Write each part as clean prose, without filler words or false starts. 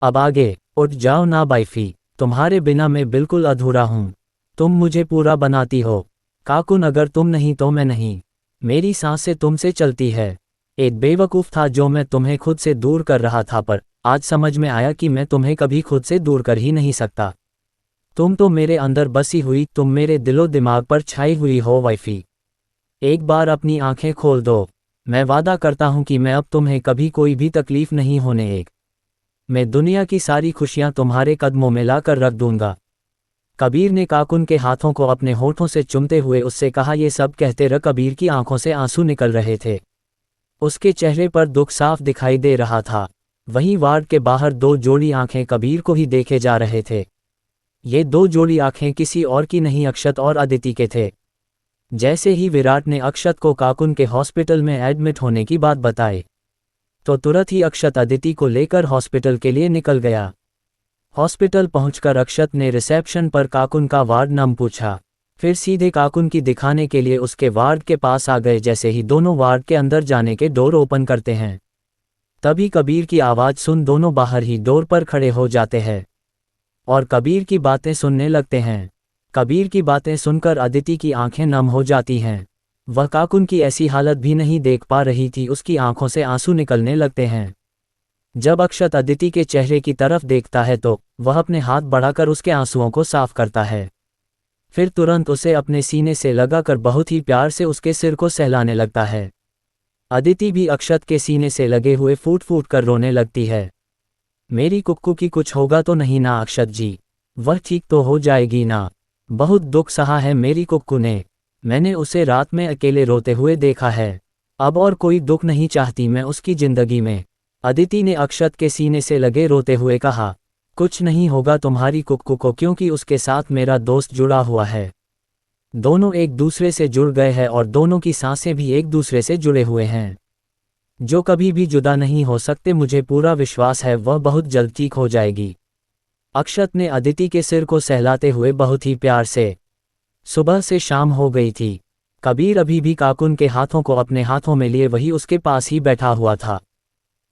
अब आगे उठ जाओ ना वाइफी, तुम्हारे बिना मैं बिल्कुल अधूरा हूँ। तुम मुझे पूरा बनाती हो। काकुन अगर तुम नहीं तो मैं नहीं। मेरी सांसें तुमसे चलती है। एक बेवकूफ़ था जो मैं तुम्हें खुद से दूर कर रहा था, पर आज समझ में आया कि मैं तुम्हें कभी खुद से दूर कर ही नहीं सकता। तुम तो मेरे अंदर बसी हुई, तुम मेरे दिलो दिमाग पर छाई हुई हो वाइफी। एक बार अपनी आंखें खोल दो। मैं वादा करता हूँ कि मैं अब तुम्हें कभी कोई भी तकलीफ नहीं होने एक। मैं दुनिया की सारी खुशियाँ तुम्हारे कदमों में ला कर रख दूंगा। कबीर ने काकुन के हाथों को अपने होठों से चूमते हुए उससे कहा। ये सब कहते रह कबीर की आंखों से आंसू निकल रहे थे। उसके चेहरे पर दुख साफ दिखाई दे रहा था। वहीं वार्ड के बाहर दो जोड़ी आंखें कबीर को ही देखे जा रहे थे। ये दो जोड़ी आंखें किसी और की नहीं, अक्षत और अदिति के थे। जैसे ही विराट ने अक्षत को काकुन के हॉस्पिटल में एडमिट होने की बात बताई, तो तुरंत ही अक्षत अदिति को लेकर हॉस्पिटल के लिए निकल गया। हॉस्पिटल पहुंचकर अक्षत ने रिसेप्शन पर काकुन का वार्ड नंबर पूछा, फिर सीधे काकुन की दिखाने के लिए उसके वार्ड के पास आ गए। जैसे ही दोनों वार्ड के अंदर जाने के डोर ओपन करते हैं, तभी कबीर की आवाज़ सुन दोनों बाहर ही डोर पर खड़े हो जाते हैं और कबीर की बातें सुनने लगते हैं। कबीर की बातें सुनकर अदिति की आंखें नम हो जाती हैं। वह काकुन की ऐसी हालत भी नहीं देख पा रही थी, उसकी आंखों से आंसू निकलने लगते हैं। जब अक्षत अदिति के चेहरे की तरफ देखता है तो वह अपने हाथ बढ़ाकर उसके आंसुओं को साफ करता है। फिर तुरंत उसे अपने सीने से लगाकर बहुत ही प्यार से उसके सिर को सहलाने लगता है। अदिति भी अक्षत के सीने से लगे हुए फूट फूट कर रोने लगती है। मेरी कुक्कू की कुछ होगा तो नहीं ना अक्षत जी? वह ठीक तो हो जाएगी ना? बहुत दुख सहा है मेरी कुक्कू ने। मैंने उसे रात में अकेले रोते हुए देखा है। अब और कोई दुख नहीं चाहती मैं उसकी जिंदगी में। अदिति ने अक्षत के सीने से लगे रोते हुए कहा, कुछ नहीं होगा तुम्हारी कुक्कू को, क्योंकि उसके साथ मेरा दोस्त जुड़ा हुआ है। दोनों एक दूसरे से जुड़ गए हैं और दोनों की सांसें भी एक दूसरे से जुड़े हुए हैं, जो कभी भी जुदा नहीं हो सकते। मुझे पूरा विश्वास है वह बहुत जल्द ठीक हो जाएगी। अक्षत ने अदिति के सिर को सहलाते हुए बहुत ही प्यार से। सुबह से शाम हो गई थी। कबीर अभी भी काकुन के हाथों को अपने हाथों में लिए वही उसके पास ही बैठा हुआ था।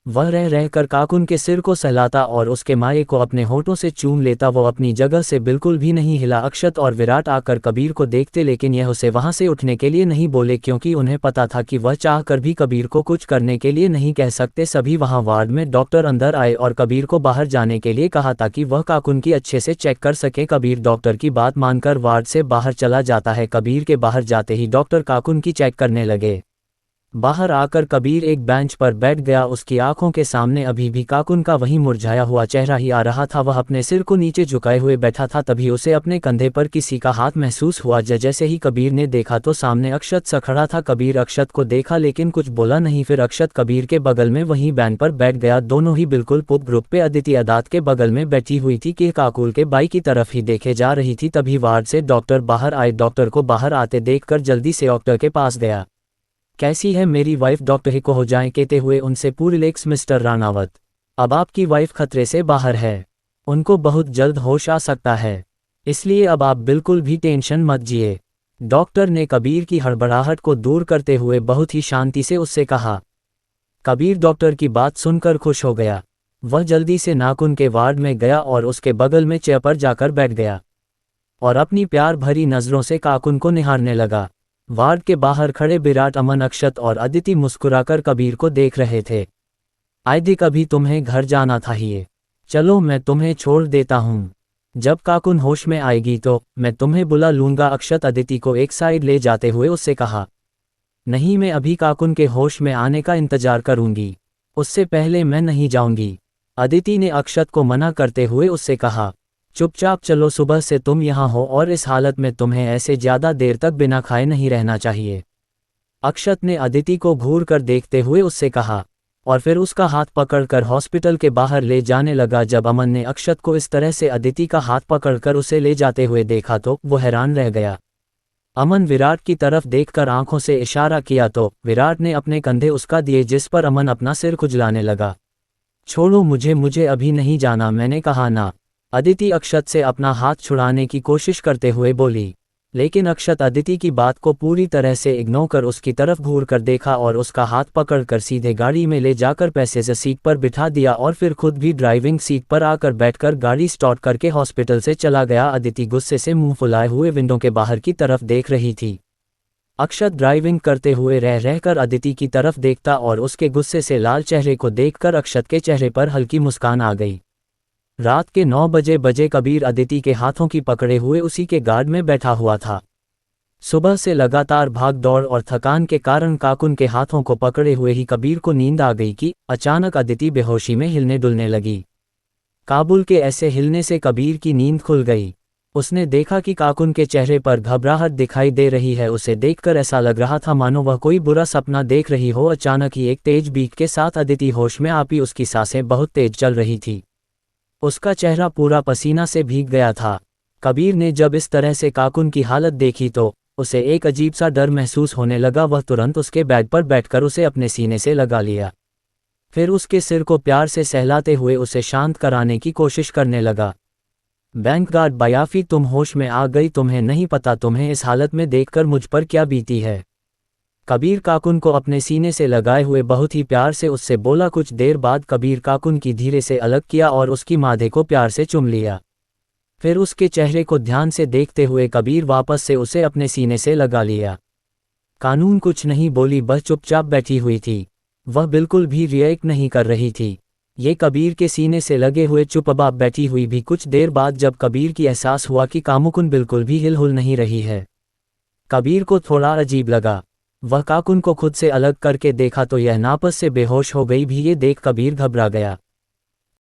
वह रह रहकर काकुन के सिर को सहलाता और उसके माये को अपने होठों से चूम लेता। वो अपनी जगह से बिल्कुल भी नहीं हिला। अक्षत और विराट आकर कबीर को देखते, लेकिन यह उसे वहां से उठने के लिए नहीं बोले, क्योंकि उन्हें पता था कि वह चाहकर भी कबीर को कुछ करने के लिए नहीं कह सकते। सभी वहां वार्ड में डॉक्टर अंदर आए और कबीर को बाहर जाने के लिए कहा ताकि वह काकुन की अच्छे से चेक कर सके। कबीर डॉक्टर की बात मानकर वार्ड से बाहर चला जाता है। कबीर के बाहर जाते ही डॉक्टर काकुन की चेक करने लगे। बाहर आकर कबीर एक बेंच पर बैठ गया। उसकी आंखों के सामने अभी भी काकुन का वही मुरझाया हुआ चेहरा ही आ रहा था। वह अपने सिर को नीचे झुकाए हुए बैठा था। तभी उसे अपने कंधे पर किसी का हाथ महसूस हुआ। जैसे ही कबीर ने देखा तो सामने अक्षत सा खड़ा था। कबीर अक्षत को देखा लेकिन कुछ बोला नहीं। फिर अक्षत कबीर के बगल में वहीं बेंच पर बैठ गया। दोनों ही बिल्कुल पुप ग्रुप पे अदिति अदात के बगल में बैठी हुई थी कि काकुल के बाई की तरफ ही देखे जा रही थी। तभी वार्ड से डॉक्टर बाहर आए। डॉक्टर को बाहर आते देखकर जल्दी से डॉक्टर के पास गया। कैसी है मेरी वाइफ? डॉक्टर ही को हो जाए कहते हुए उनसे पूरी रिलैक्स मिस्टर राणावत, अब आपकी वाइफ खतरे से बाहर है। उनको बहुत जल्द होश आ सकता है, इसलिए अब आप बिल्कुल भी टेंशन मत जिए। डॉक्टर ने कबीर की हड़बड़ाहट को दूर करते हुए बहुत ही शांति से उससे कहा। कबीर डॉक्टर की बात सुनकर खुश हो गया। वह जल्दी से नाकुन के वार्ड में गया और उसके बगल में चेयर पर जाकर बैठ गया और अपनी प्यार भरी नज़रों से काकुन को निहारने लगा। वार्ड के बाहर खड़े विराट, अमन, अक्षत और अदिति मुस्कुराकर कबीर को देख रहे थे। आइए, कभी तुम्हें घर जाना था ही, चलो मैं तुम्हें छोड़ देता हूँ। जब काकुन होश में आएगी तो मैं तुम्हें बुला लूँगा। अक्षत अदिति को एक साइड ले जाते हुए उससे कहा। नहीं, मैं अभी काकुन के होश में आने का इंतजार करूँगी, उससे पहले मैं नहीं जाऊँगी। अदिति ने अक्षत को मना करते हुए उससे कहा, चुपचाप चलो, सुबह से तुम यहाँ हो और इस हालत में तुम्हें ऐसे ज़्यादा देर तक बिना खाए नहीं रहना चाहिए। अक्षत ने अदिति को घूर कर देखते हुए उससे कहा और फिर उसका हाथ पकड़कर हॉस्पिटल के बाहर ले जाने लगा। जब अमन ने अक्षत को इस तरह से अदिति का हाथ पकड़कर उसे ले जाते हुए देखा तो वो हैरान रह गया। अमन विराट की तरफ देखकर आंखों से इशारा किया तो विराट ने अपने कंधे उसका दिए, जिस पर अमन अपना सिर खुजलाने लगा। छोड़ो मुझे, मुझे अभी नहीं जाना, मैंने कहा ना। अदिति अक्षत से अपना हाथ छुड़ाने की कोशिश करते हुए बोली। लेकिन अक्षत अदिति की बात को पूरी तरह से इग्नोर कर उसकी तरफ घूर कर देखा और उसका हाथ पकड़कर सीधे गाड़ी में ले जाकर पैसेंजर सीट पर बिठा दिया और फिर खुद भी ड्राइविंग सीट पर आकर बैठकर गाड़ी स्टार्ट करके हॉस्पिटल से चला गया। अदिति गुस्से से मुंह फुलाए हुए विंडो के बाहर की तरफ देख रही थी। अक्षत ड्राइविंग करते हुए रह रहकर अदिति की तरफ देखता और उसके गुस्से से लाल चेहरे को देखकर अक्षत के चेहरे पर हल्की मुस्कान आ गई। रात के 9 बजे कबीर अदिति के हाथों की पकड़े हुए उसी के गार्ड में बैठा हुआ था। सुबह से लगातार भाग दौड़ और थकान के कारण काकुन के हाथों को पकड़े हुए ही कबीर को नींद आ गई कि अचानक अदिति बेहोशी में हिलने डुलने लगी। काबुल के ऐसे हिलने से कबीर की नींद खुल गई। उसने देखा कि काकुन के चेहरे पर घबराहट दिखाई दे रही है। उसे देखकर ऐसा लग रहा था मानो वह कोई बुरा सपना देख रही हो। अचानक ही एक तेज बीट के साथ अदिति होश में आपी। उसकी सांसें बहुत तेज चल रही थी। उसका चेहरा पूरा पसीना से भीग गया था। कबीर ने जब इस तरह से काकुन की हालत देखी तो उसे एक अजीब सा डर महसूस होने लगा। वह तुरंत उसके बेड पर बैठकर उसे अपने सीने से लगा लिया। फिर उसके सिर को प्यार से सहलाते हुए उसे शांत कराने की कोशिश करने लगा। बैंक गार्ड बयाफी, तुम होश में आ गई। तुम्हें नहीं पता तुम्हें इस हालत में देखकर मुझ पर क्या बीती है। कबीर काकुन को अपने सीने से लगाए हुए बहुत ही प्यार से उससे बोला। कुछ देर बाद कबीर काकुन की धीरे से अलग किया और उसकी माथे को प्यार से चूम लिया। फिर उसके चेहरे को ध्यान से देखते हुए कबीर वापस से उसे अपने सीने से लगा लिया। कानून कुछ नहीं बोली, बस चुपचाप बैठी हुई थी। वह बिल्कुल भी रिएक्ट नहीं कर रही थी। ये कबीर के सीने से लगे हुए चुपचाप बैठी हुई भी। कुछ देर बाद जब कबीर की एहसास हुआ कि कामुकुन बिल्कुल भी हिल हुल नहीं रही है, कबीर को थोड़ा अजीब लगा। वह काकुन को खुद से अलग करके देखा तो यह नापस से बेहोश हो गई भी। ये देख कबीर घबरा गया।